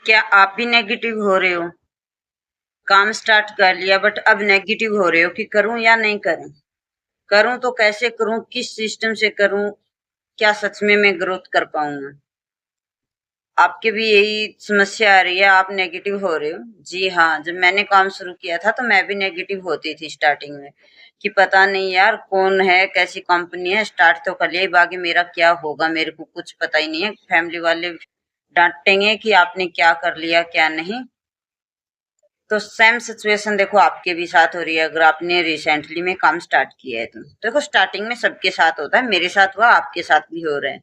क्या आप भी नेगेटिव हो रहे हो? काम स्टार्ट कर लिया बट अब नेगेटिव हो रहे हो कि करूं या नहीं करूं? करूं तो कैसे करूं, किस सिस्टम से करूं, क्या सच में मैं ग्रोथ कर पाऊंगा? आपके भी यही समस्या आ रही है, आप नेगेटिव हो रहे हो? जी हाँ, जब मैंने काम शुरू किया था तो मैं भी नेगेटिव होती थी स्टार्टिंग में कि पता नहीं यार कौन है, कैसी कंपनी है, स्टार्ट तो कर लिया, बाकी मेरा क्या होगा, मेरे को कुछ पता ही नहीं है। फैमिली वाले डांटेंगे कि आपने क्या कर लिया क्या नहीं। तो सेम सिचुएशन देखो आपके भी साथ हो रही है अगर आपने रिसेंटली में काम स्टार्ट किया है तो देखो स्टार्टिंग में सबके साथ होता है, मेरे साथ हुआ, आपके साथ भी हो रहा है।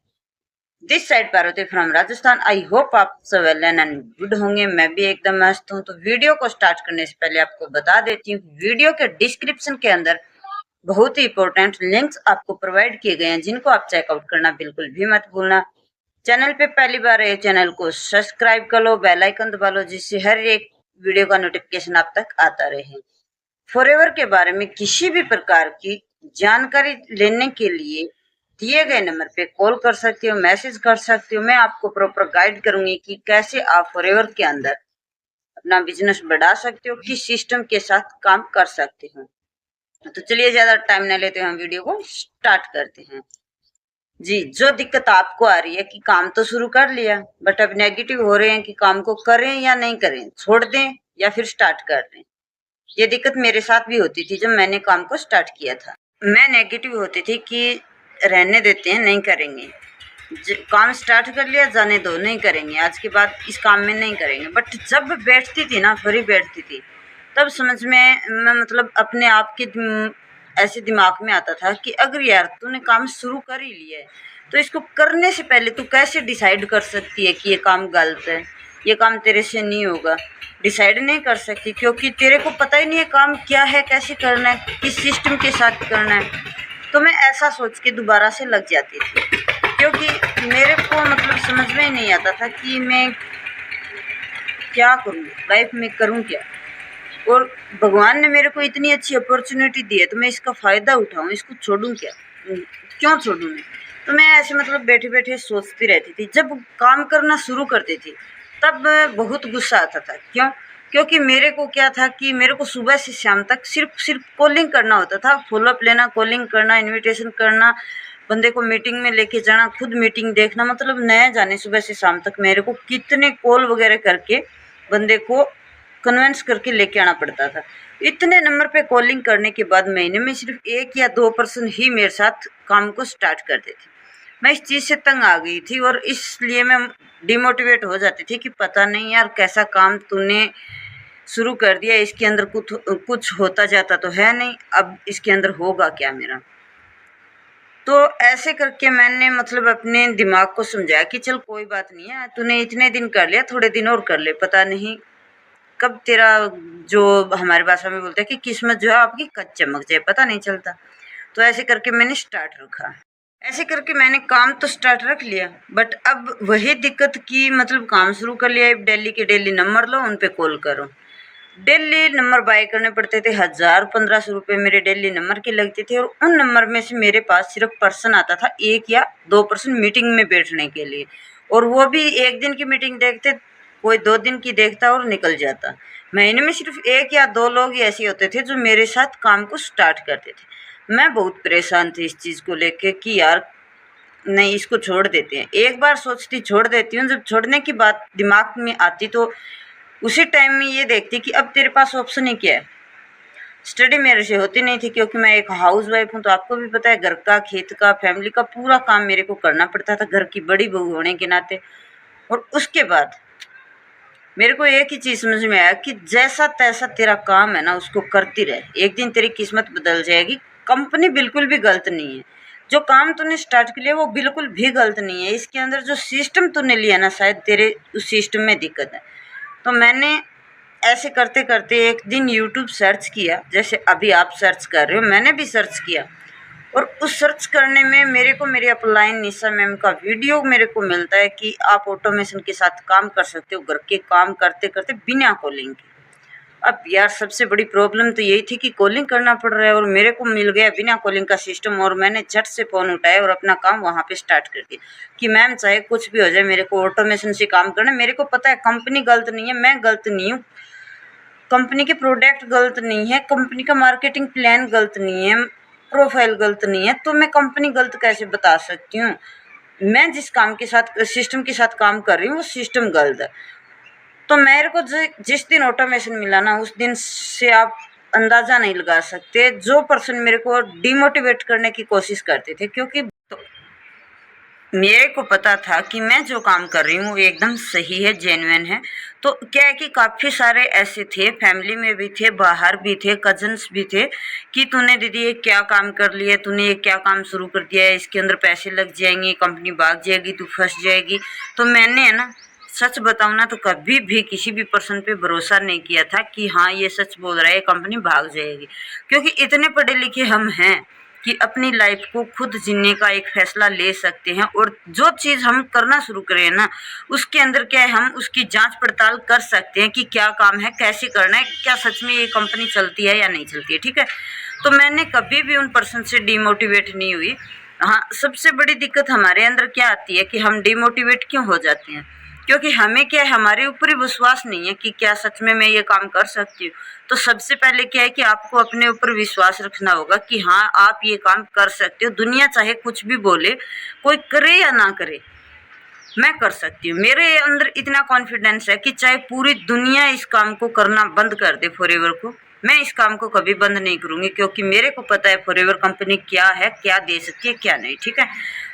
This side Parvati from Rajasthan. I hope आप सब वेल एंड गुड होंगे। मैं भी एकदम मस्त हूँ। तो वीडियो को स्टार्ट करने से पहले आपको बता देती हूँ, वीडियो के डिस्क्रिप्शन के अंदर बहुत ही इंपॉर्टेंट लिंक्स आपको प्रोवाइड किए गए हैं, जिनको आप चेकआउट करना बिल्कुल भी मत भूलना। चैनल पे पहली बार है, चैनल को सब्सक्राइब कर लो, बेल आइकन दबा लो, जिससे हर एक वीडियो का नोटिफिकेशन आप तक आता रहे। फॉरएवर के बारे में किसी भी प्रकार की जानकारी लेने के लिए दिए गए नंबर पे कॉल कर सकते हो, मैसेज कर सकते हो। मैं आपको प्रॉपर गाइड करूंगी कि कैसे आप फॉरएवर के अंदर अपना बिजनेस बढ़ा सकते हो, किस सिस्टम के साथ काम कर सकते हो। तो चलिए ज्यादा टाइम न लेते हुए हम वीडियो को स्टार्ट करते हैं। जी, जो दिक्कत आपको आ रही है कि काम तो शुरू कर लिया बट अब नेगेटिव हो रहे हैं कि काम को करें या नहीं करें, छोड़ दें या फिर स्टार्ट कर दें। ये दिक्कत मेरे साथ भी होती थी जब मैंने काम को स्टार्ट किया था। मैं नेगेटिव होती थी कि रहने देते हैं, नहीं करेंगे, काम स्टार्ट कर लिया, जाने दो, नहीं करेंगे, आज के बाद इस काम में नहीं करेंगे। बट जब बैठती थी ना, फ्री बैठती थी, तब समझ में मैं मतलब अपने आप के ऐसे दिमाग में आता था कि अगर यार तूने काम शुरू कर ही लिया है तो इसको करने से पहले तू कैसे डिसाइड कर सकती है कि ये काम गलत है, ये काम तेरे से नहीं होगा। डिसाइड नहीं कर सकती क्योंकि तेरे को पता ही नहीं है काम क्या है, कैसे करना है, किस सिस्टम के साथ करना है। तो मैं ऐसा सोच के दोबारा से लग जाती थी क्योंकि मेरे को मतलब समझ में ही नहीं आता था कि मैं क्या करूँ, लाइफ में करूँ क्या। और भगवान ने मेरे को इतनी अच्छी अपॉर्चुनिटी दी है तो मैं इसका फ़ायदा उठाऊँ, इसको छोड़ूँ क्या? क्यों छोड़ूँ मैं? तो मैं ऐसे मतलब बैठे-बैठे सोचती रहती थी। जब काम करना शुरू करती थी तब बहुत गुस्सा आता था। क्यों? क्योंकि मेरे को क्या था कि मेरे को सुबह से शाम तक सिर्फ़ कॉलिंग करना होता था, फ़ॉलो-अप लेना, कॉलिंग करना, इन्विटेशन करना, बंदे को मीटिंग में लेके जाना, खुद मीटिंग देखना, मतलब न जाने सुबह से शाम तक मेरे को कितने कॉल वगैरह करके बंदे को कन्विंस करके लेके आना पड़ता था। इतने नंबर पे कॉलिंग करने के बाद महीने में सिर्फ 1 या 2 पर्सन ही मेरे साथ काम को स्टार्ट करते थे। मैं इस चीज़ से तंग आ गई थी और इसलिए मैं डिमोटिवेट हो जाती थी कि पता नहीं यार कैसा काम तूने शुरू कर दिया, इसके अंदर कुछ होता जाता तो है नहीं, अब इसके अंदर होगा क्या मेरा? तो ऐसे करके मैंने मतलब अपने दिमाग को समझाया कि चल कोई बात नहीं है, तूने इतने दिन कर लिया, थोड़े दिन और कर ले, पता नहीं कब तेरा, जो हमारी भाषा में बोलते हैं कि किस्मत जो है आपकी कब चमक जाए, पता नहीं चलता। तो ऐसे करके मैंने स्टार्ट रखा। ऐसे करके मैंने काम तो स्टार्ट रख लिया बट अब वही दिक्कत की मतलब काम शुरू कर लिया, डेली के डेली नंबर लो, उन पे कॉल करो। डेली नंबर बाय करने पड़ते थे, 1000-1500 रुपये मेरे डेली नंबर के लगते थे और उन नंबर में से मेरे पास सिर्फ पर्सन आता था 1 या 2 पर्सन मीटिंग में बैठने के लिए, और वो भी 1 दिन की मीटिंग देखते, कोई 2 दिन की देखता और निकल जाता। महीने में सिर्फ 1 या 2 लोग ही ऐसे होते थे जो मेरे साथ काम को स्टार्ट करते थे। मैं बहुत परेशान थी इस चीज़ को लेके कि यार नहीं, इसको छोड़ देते हैं। एक बार सोचती छोड़ देती हूँ, जब छोड़ने की बात दिमाग में आती तो उसी टाइम में ये देखती कि अब तेरे पास ऑप्शन ही क्या है। स्टडी मेरे से होती नहीं थी क्योंकि मैं एक हाउसवाइफ हूँ, तो आपको भी पता है घर का, खेत का, फैमिली का पूरा काम मेरे को करना पड़ता था, घर की बड़ी बहू होने के नाते। और उसके बाद मेरे को एक ही चीज़ समझ में आया कि जैसा तैसा तेरा काम है ना, उसको करती रहे, एक दिन तेरी किस्मत बदल जाएगी। कंपनी बिल्कुल भी गलत नहीं है, जो काम तूने स्टार्ट किया वो बिल्कुल भी गलत नहीं है। इसके अंदर जो सिस्टम तूने लिया ना, शायद तेरे उस सिस्टम में दिक्कत है। तो मैंने ऐसे करते करते एक दिन यूट्यूब सर्च किया, जैसे अभी आप सर्च कर रहे हो, मैंने भी सर्च किया। और उस सर्च करने में मेरे को मेरी अपलाइन निशा मैम का वीडियो मेरे को मिलता है कि आप ऑटोमेशन के साथ काम कर सकते हो, घर के काम करते करते बिना कॉलिंग के। अब यार सबसे बड़ी प्रॉब्लम तो यही थी कि कॉलिंग करना पड़ रहा है और मेरे को मिल गया बिना कॉलिंग का सिस्टम, और मैंने झट से फ़ोन उठाया और अपना काम वहाँ पे स्टार्ट कर दिया कि मैम चाहे कुछ भी हो जाए मेरे को ऑटोमेशन से काम करना है। मेरे को पता है कंपनी गलत नहीं है, मैं गलत नहीं हूँ, कंपनी के प्रोडक्ट गलत नहीं है, कंपनी का मार्केटिंग प्लान गलत नहीं है, प्रोफाइल गलत नहीं है, तो मैं कंपनी गलत कैसे बता सकती हूँ? मैं जिस काम के साथ सिस्टम के साथ काम कर रही हूँ वो सिस्टम गलत है। तो मेरे को जिस दिन ऑटोमेशन मिला ना उस दिन से आप अंदाजा नहीं लगा सकते, जो पर्सन मेरे को डिमोटिवेट करने की कोशिश करते थे, क्योंकि तो मेरे को पता था कि मैं जो काम कर रही हूँ वो एकदम सही है, जेन्युइन है। तो क्या है कि काफ़ी सारे ऐसे थे, फैमिली में भी थे, बाहर भी थे, कजन्स भी थे कि तूने दीदी ये क्या काम कर लिया, तूने ये क्या काम शुरू कर दिया है, इसके अंदर पैसे लग जाएंगे, कंपनी भाग जाएगी, तू फंस जाएगी। तो मैंने है ना, सच बताऊँ ना तो कभी भी किसी भी पर्सन पे भरोसा नहीं किया था कि हाँ ये सच बोल रहा है, ये कंपनी भाग जाएगी। क्योंकि इतने पढ़े लिखे हम हैं कि अपनी लाइफ को खुद जीने का एक फैसला ले सकते हैं, और जो चीज़ हम करना शुरू करें ना उसके अंदर क्या है, हम उसकी जांच पड़ताल कर सकते हैं कि क्या काम है, कैसे करना है, क्या सच में ये कंपनी चलती है या नहीं चलती है। ठीक है, तो मैंने कभी भी उन पर्सन से डिमोटिवेट नहीं हुई। हाँ, सबसे बड़ी दिक्कत हमारे अंदर क्या आती है कि हम डिमोटिवेट क्यों हो जाते हैं, क्योंकि हमें क्या है, हमारे ऊपर ही विश्वास नहीं है कि क्या सच में मैं ये काम कर सकती हूँ। तो सबसे पहले क्या है कि आपको अपने ऊपर विश्वास रखना होगा कि हाँ आप ये काम कर सकते हो, दुनिया चाहे कुछ भी बोले, कोई करे या ना करे, मैं कर सकती हूँ। मेरे अंदर इतना कॉन्फिडेंस है कि चाहे पूरी दुनिया इस काम को करना बंद कर दे, फॉरएवर को, मैं इस काम को कभी बंद नहीं करूँगी, क्योंकि मेरे को पता है फॉरएवर कंपनी क्या है, क्या दे सकती है, क्या नहीं। ठीक है,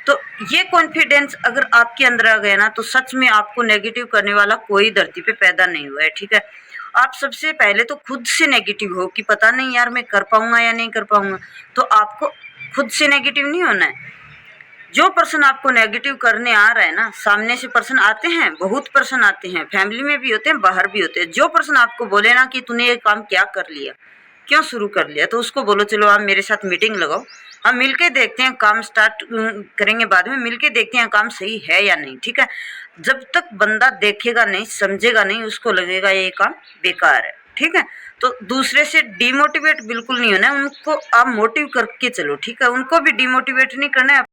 तो ये कॉन्फिडेंस अगर आपके अंदर आ गया ना तो सच में आपको नेगेटिव करने वाला कोई धरती पे पैदा नहीं हुआ है। ठीक है, आप सबसे पहले तो खुद से नेगेटिव हो कि पता नहीं यार मैं कर पाऊंगा या नहीं कर पाऊंगा, तो आपको खुद से नेगेटिव नहीं होना है। जो पर्सन आपको नेगेटिव करने आ रहा है ना, सामने से पर्सन आते हैं, बहुत पर्सन आते हैं, फैमिली में भी होते हैं, बाहर भी होते हैं। जो पर्सन आपको बोले ना कि तूने ये काम क्या कर लिया, क्यों शुरू कर लिया, तो उसको बोलो चलो आप मेरे साथ मीटिंग लगाओ, हम मिलके देखते हैं, काम स्टार्ट करेंगे, बाद में मिलके देखते हैं काम सही है या नहीं। ठीक है, जब तक बंदा देखेगा नहीं, समझेगा नहीं, उसको लगेगा ये काम बेकार है। ठीक है, तो दूसरे से डिमोटिवेट बिल्कुल नहीं होना है, उनको आप मोटिव करके चलो। ठीक है, उनको भी डिमोटिवेट नहीं करना है।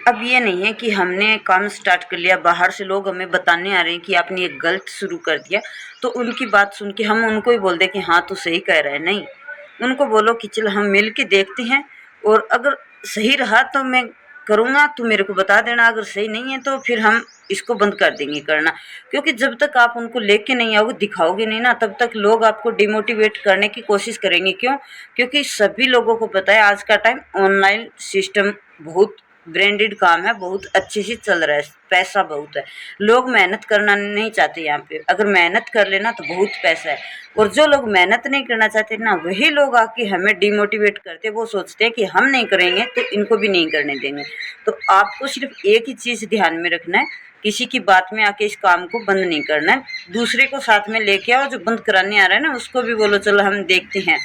अब ये नहीं है कि हमने काम स्टार्ट कर लिया, बाहर से लोग हमें बताने आ रहे हैं कि आपने ये गलत शुरू कर दिया, तो उनकी बात सुन के हम उनको ही बोल दें कि हाँ तू सही कह रहा है। नहीं, उनको बोलो कि चल हम मिल के देखते हैं, और अगर सही रहा तो मैं करूँगा, तो मेरे को बता देना, अगर सही नहीं है तो फिर हम इसको बंद कर देंगे करना। क्योंकि जब तक आप उनको लेके नहीं आओगे, दिखाओगे नहीं ना, तब तक लोग आपको डिमोटिवेट करने की कोशिश करेंगे। क्यों? क्योंकि सभी लोगों को पता है आज का टाइम ऑनलाइन सिस्टम बहुत ब्रांडेड काम है, बहुत अच्छे से चल रहा है, पैसा बहुत है, लोग मेहनत करना नहीं चाहते यहाँ पे, अगर मेहनत कर लेना तो बहुत पैसा है। और जो लोग मेहनत नहीं करना चाहते ना, वही लोग आके हमें डिमोटिवेट करते, वो सोचते हैं कि हम नहीं करेंगे तो इनको भी नहीं करने देंगे। तो आपको सिर्फ एक ही चीज़ ध्यान में रखना है, किसी की बात में आके इस काम को बंद नहीं करना है, दूसरे को साथ में लेके आओ, जो बंद कराने आ रहा है ना उसको भी बोलो चलो हम देखते हैं।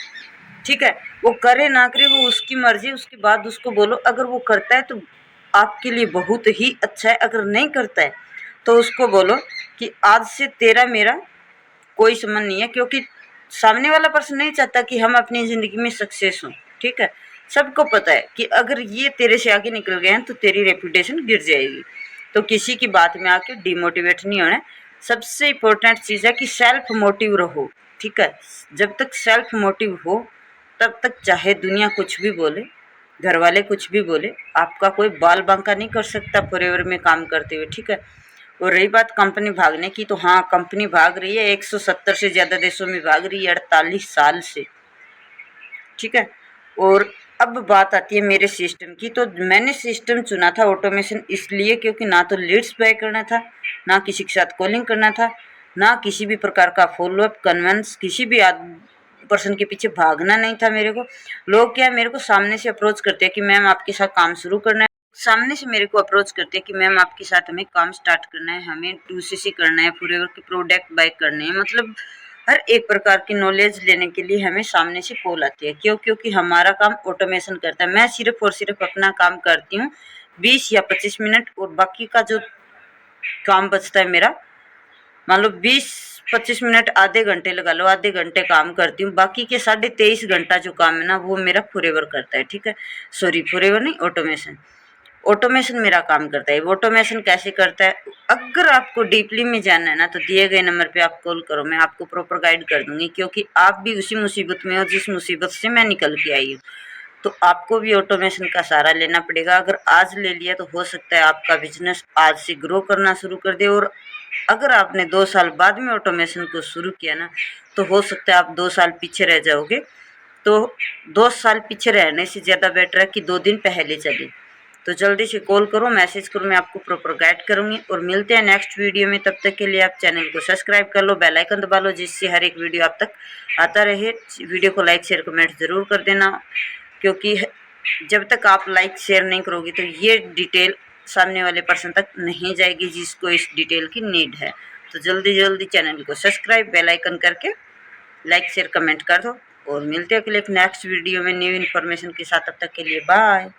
ठीक है, वो करे ना करे वो उसकी मर्जी, उसके बाद उसको बोलो, अगर वो करता है तो आपके लिए बहुत ही अच्छा है, अगर नहीं करता है तो उसको बोलो कि आज से तेरा मेरा कोई संबंध नहीं है, क्योंकि सामने वाला पर्सन नहीं चाहता कि हम अपनी ज़िंदगी में सक्सेस हों। ठीक है, सबको पता है कि अगर ये तेरे से आगे निकल गए हैं तो तेरी रेपुटेशन गिर जाएगी। तो किसी की बात में आके डिमोटिवेट नहीं होना है। सबसे इम्पोर्टेंट चीज़ है कि सेल्फ मोटिव रहो। ठीक है, जब तक सेल्फ मोटिव हो तब तक चाहे दुनिया कुछ भी बोले, घर वाले कुछ भी बोले, आपका कोई बाल बांका नहीं कर सकता फॉरएवर में काम करते हुए। ठीक है, और रही बात कंपनी भागने की, तो हाँ कंपनी भाग रही है, 170 से ज़्यादा देशों में भाग रही है 48 साल से। ठीक है, और अब बात आती है मेरे सिस्टम की। तो मैंने सिस्टम चुना था ऑटोमेशन इसलिए क्योंकि ना तो लीड्स बाय करना था, ना किसी के साथ कॉलिंग करना था, ना किसी भी प्रकार का फॉलोअप कन्वेंस, किसी भी पर्सन के पीछे भागना नहीं था मेरे को। लोग क्या है, मेरे को सामने से अप्रोच करते हैं कि मैम आपके साथ काम शुरू करना है, सामने से मेरे को अप्रोच करते हैं कि मैम आपके साथ हमें काम स्टार्ट करना है, हमें 2CC करना है, फॉरएवर के प्रोडक्ट बाय करने हैं, मतलब हर एक प्रकार की नॉलेज लेने के लिए हमें सामने से कॉल आती है। क्यों? क्योंकि हमारा काम ऑटोमेशन करता है, मैं सिर्फ और सिर्फ अपना काम करती हूँ 20 या 25 मिनट, और बाकी का जो काम बचता है मेरा, मान लो 20 25 मिनट आधे घंटे लगा लो, आधे घंटे काम करती हूँ। बाकी के 23.5 घंटा जो काम है ना वो मेरा फॉरएवर करता है, ठीक है। सॉरी फॉरएवर नहीं, ऑटोमेशन। ऑटोमेशन मेरा काम करता है। ऑटोमेशन कैसे करता है, अगर आपको डीपली में जानना है ना तो दिए गए नंबर पे आप कॉल करो, मैं आपको प्रॉपर गाइड कर दूंगी, क्योंकि आप भी उसी मुसीबत में हो जिस मुसीबत से मैं निकल के आई हूँ। तो आपको भी ऑटोमेशन का सहारा लेना पड़ेगा। अगर आज ले लिया तो हो सकता है आपका बिजनेस आज से ग्रो करना शुरू कर दे, और अगर आपने 2 साल बाद में ऑटोमेशन को शुरू किया ना तो हो सकता है आप 2 साल पीछे रह जाओगे। तो 2 साल पीछे रहने से ज़्यादा बेटर है कि 2 दिन पहले चले। तो जल्दी से कॉल करो, मैसेज करो, मैं आपको प्रॉपर गाइड करूंगी। और मिलते हैं नेक्स्ट वीडियो में, तब तक के लिए आप चैनल को सब्सक्राइब कर लो, बेल आइकन दबा लो, जिससे हर एक वीडियो आप तक आता रहे। वीडियो को लाइक शेयर कमेंट ज़रूर कर देना, क्योंकि जब तक आप लाइक शेयर नहीं करोगे तो ये डिटेल सामने वाले पर्सन तक नहीं जाएगी जिसको इस डिटेल की नीड है। तो जल्दी जल्दी चैनल को सब्सक्राइब, बेल आइकन करके लाइक शेयर कमेंट कर दो। और मिलते हैं अगले नेक्स्ट वीडियो में न्यू इन्फॉर्मेशन के साथ। तब तक के लिए बाय।